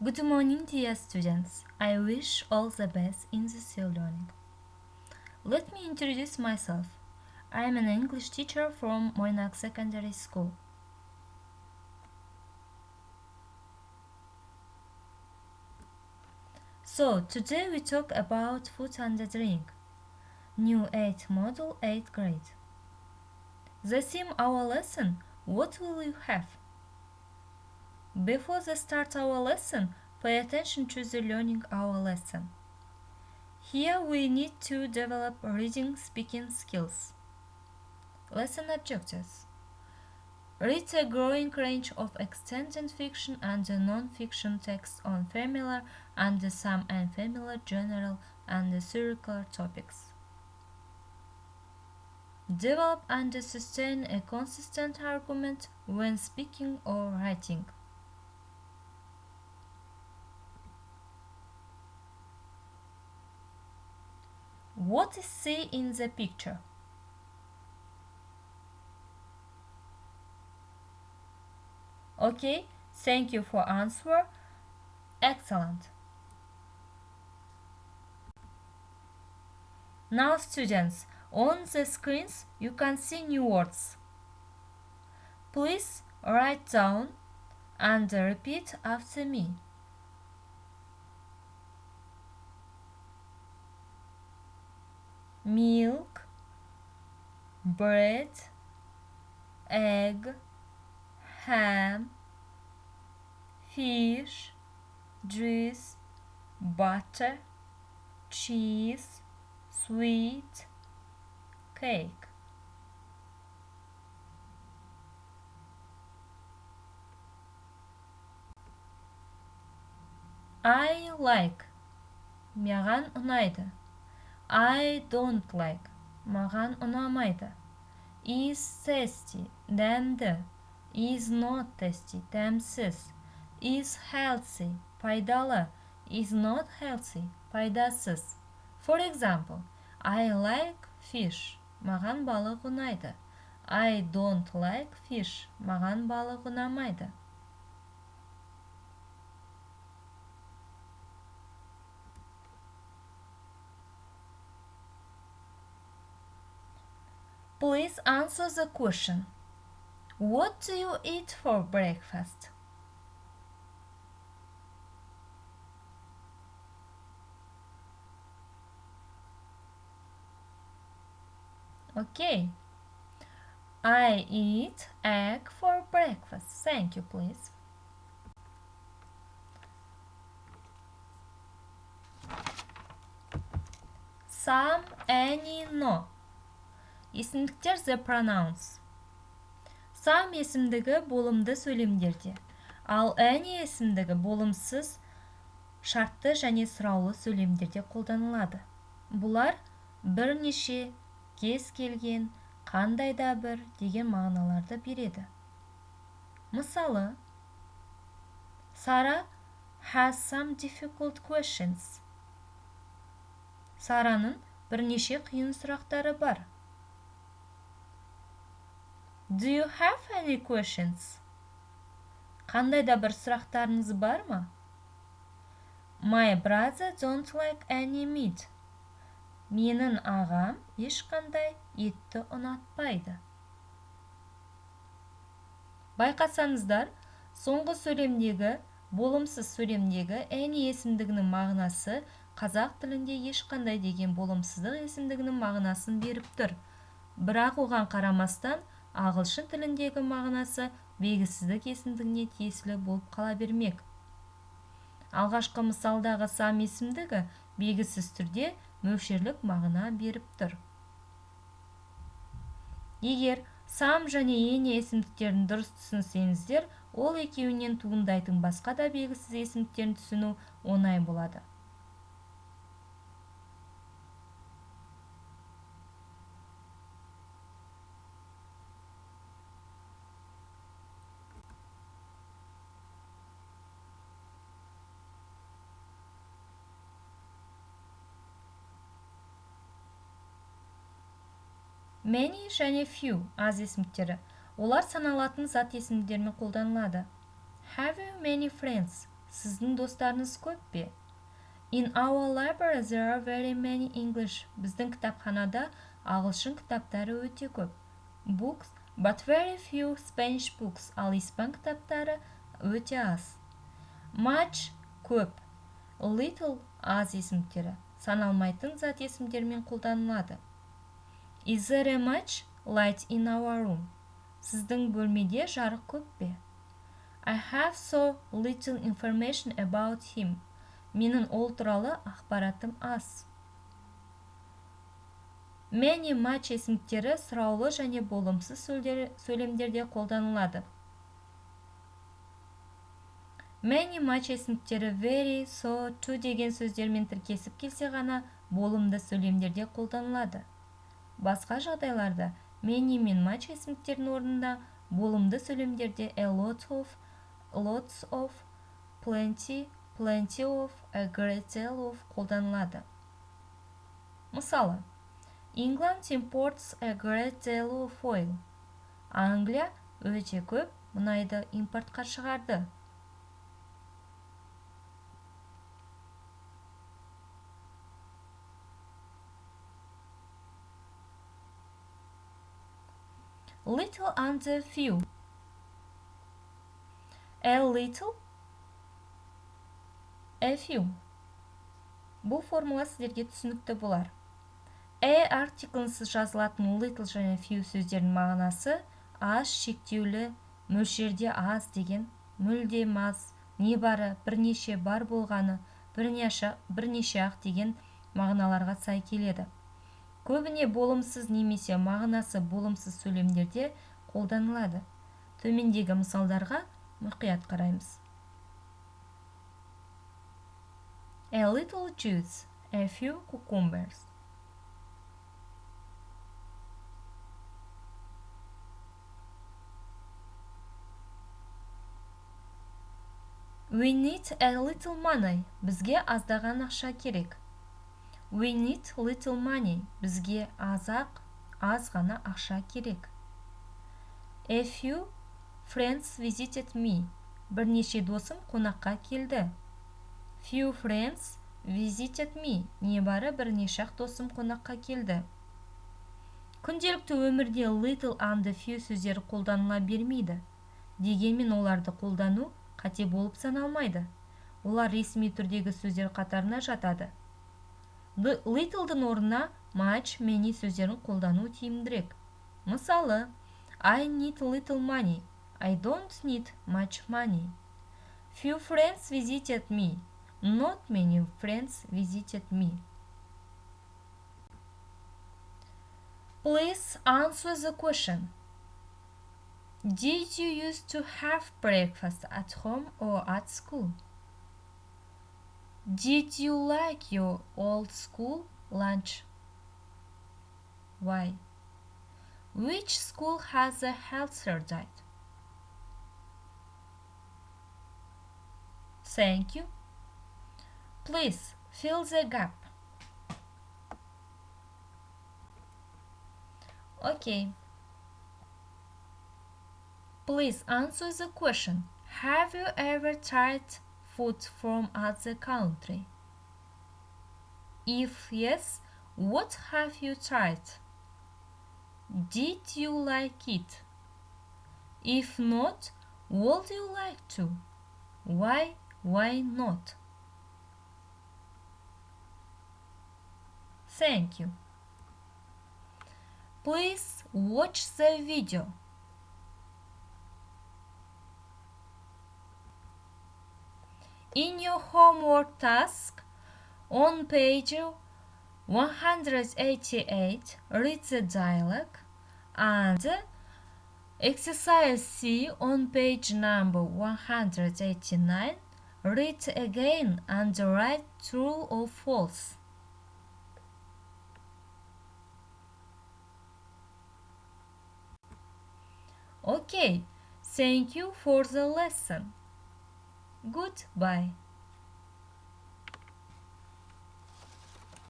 Good morning, dear students. I wish all the best in this learning. Let me introduce myself. I am an English teacher from Moynak Secondary School. So, today we talk about food and drink. New 8 module 8th grade. The theme our lesson, what will you have? Before the start our lesson, pay attention to the learning our lesson. Here we need to develop reading speaking skills. Lesson objectives. Read a growing range of extended fiction and non-fiction texts on familiar and some unfamiliar general and circular topics. Develop and sustain a consistent argument when speaking or writing. What is seen in the picture? Okay, thank you for answer. Excellent. Now students, on the screens you can see new words. Please write down and repeat after me. Milk, bread, egg, ham, fish, juice, butter, cheese, sweet, cake. I like. Маған ұнайды. I don't like. Маған ұнамайды. Is tasty. Дәмді. Is not tasty. Дәмсіз. Is healthy. Пайдалы. Is not healthy. Пайдасыз. For example, I like fish. Маған балық ұнайды. I don't like fish. Маған балық ұнамайды. Please answer the question. What do you eat for breakfast? Okay. I eat egg for breakfast. Thank you, please. Some, any, no. Есімдіктер the pronouns. Some есімдігі болымды сөйлемдерде, ал any есімдігі болымсыз, шартты және сұраулы сөйлемдерде қолданылады. Бұлар бірнеше, кез келген, қандай да бір деген мағыналарды береді. Мысалы, Сара has some difficult questions. Сараның бірнеше қиын сұрақтары бар. Do you have any questions? Қандай да бір сұрақтарыңыз бар ма? My brother don't like any meat. Менің ағам ешқандай етті ұнатпайды. Байқасаңыздар, соңғы сөйлемдегі, болымсыз сөйлемдегі any есімдігінің мағынасы қазақ тілінде ешқандай деген болымсыздық есімдігінің мағынасын беріп тұр. Бірақ оған қарамастан, ағылшын тіліндегі мағынасы белгісіздік есімдігіне тиесілі болып қала бермек. Алғашқы мысалдағы some есімдігі белгісіз түрде мөлшерлік мағына беріп тұр. Егер some және any есімдіктерін дұрыс түсінсеңіздер, ол екеуінен туындайтын басқа да белгісіз есімдіктерін түсіну оңай болады. Many және few аз есімдіктері. Олар саналатын зат есімдермен қолданылады. Have you many friends? Сіздің достарыңыз көп пе? In our library there are very many English. Біздің кітапханада ағылшын кітаптары өте көп. Books, but very few Spanish books. Ал испан кітаптары өте аз. Much, көп. Little, аз есімдіктері. Саналмайтын зат есімдермен қолданылады. Is there a much light in our room? Сіздің бөлмеде жарық көп пе? I have so little information about him. Менің ол туралы ақпаратым аз. Many much есімдіктері сұраулы және болымсыз сөйлемдерде қолданылады. Many much есімдіктері very, so, to деген сөздермен тіркесіп келсе ғана болымды сөйлемдерде қолданылады. Басқа жағдайларда many мен much есімдіктердің орнында болымды сөйлемдерде a lot of, lots of, plenty, plenty of, a great deal of қолданылады. Мысалы, England imports a great deal of oil. Англия өте көп мұнайды импортқа шығарды. Little and a few. A little, a few. Бұл формула сіздерге түсінікті болар. A артиклінсіз жазылатын little және few сөздердің мағынасы аз, шектеулі, мөлшерде аз деген, мүлдем аз, небары, бірнеше, бар болғаны, бірнеше ақ деген мағыналарға сай келеді. Көбіне болымсыз немесе мағынасы болымсыз сөйлемдерде қолданылады. Төмендегі мысалдарға мұқият қараймыз. A little juice, a few cucumbers. We need a little money. Бізге аздаған ақша керек. We need little money. Бізге аз ғана ақша керек. A few friends visited me. Бірнеше досым қонаққа келді. Few friends visited me. Небары бірнеше досым қонаққа келді. Күнделікті өмірде little and few сөздері қолданыла бермейді. Дегенмен оларды қолдану қате болып саналмайды. Олар ресми түрдегі сөздер қатарына жатады. Little'дың орнына much, many сөздерін қолдану тиімдірек. Мысалы, I need little money. I don't need much money. Few friends visited me. Not many friends visited me. Please answer the question. Did you used to have breakfast at home or at school? Did you like your old school lunch? Why? Which school has a healthier diet? Thank you. Please fill the gap. Okay. Please answer the question. Have you ever tried food from other country? If yes, what have you tried? Did you like it? If not, would you like to? Why not? Thank you. Please watch the video. In your homework task, on page 188, read the dialogue, and exercise C on page number 189, read again and write true or false. Okay, thank you for the lesson. Goodbye.